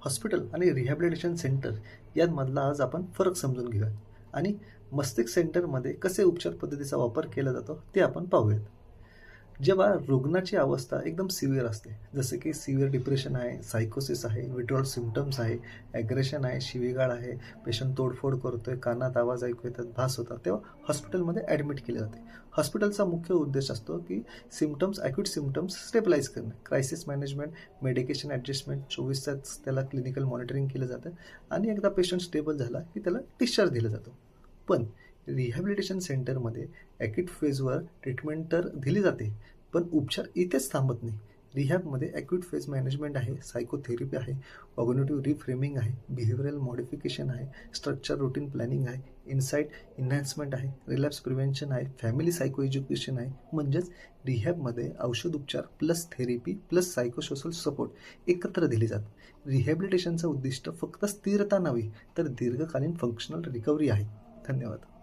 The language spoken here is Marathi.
हॉस्पिटल आणि रिहॅबिलिटेशन सेंटर यांमधला आज आपण फरक समजून घेऊया आणि मस्तिष्क सेंटरमध्ये कसे उपचार पद्धतीचा वापर केला जातो ते आपण पाहूयात. जेव्हा रुग्णाची अवस्था एकदम सिव्हिअर असते, जसे की सिव्हिअर डिप्रेशन आहे, सायकोसिस आहे, विड्रॉल सिम्पटम्स आहे, ॲग्रेशन आहे, शिवीगाळ आहे, पेशंट तोडफोड करतोय, कानात आवाज ऐकू येतात, भास होतात, तेव्हा हॉस्पिटलमध्ये ॲडमिट केले जाते. हॉस्पिटलचा मुख्य उद्देश असतो की ॲक्यूट सिम्पटम्स स्टेबलाइज करणे, क्रायसिस मॅनेजमेंट, मेडिकेशन ॲडजस्टमेंट, 24 तास त्याला क्लिनिकल मॉनिटरिंग केलं जातं आणि एकदा पेशंट स्टेबल झाला की त्याला डिस्चार्ज दिला जातो. पण रिहॅबिलिटेशन सेंटरमध्ये ॲक्यूट फेजवर ट्रीटमेंट तर दिली जाते, पण उपचार इथेच थांबत नाही. रिहॅबमध्ये ॲक्यूट फेज मॅनेजमेंट आहे, सायकोथेरपी आहे, कॉग्निटिव्ह रिफ्रेमिंग आहे, बिहेवियरल मॉडिफिकेशन आहे, स्ट्रक्चर रूटीन प्लॅनिंग आहे, इन्साईट इन्हॅन्समेंट आहे, रिलॅप्स प्रिव्हेन्शन आहे, फॅमिली सायको एज्युकेशन आहे. म्हणजेच रिहॅबमध्ये औषध उपचार plus therapy plus psychosocial support एकत्र दिले जातात. रिहॅबिलिटेशनचं उद्दिष्ट फक्त स्थिरता नव्हे तर दीर्घकालीन फंक्शनल रिकव्हरी आहे. धन्यवाद.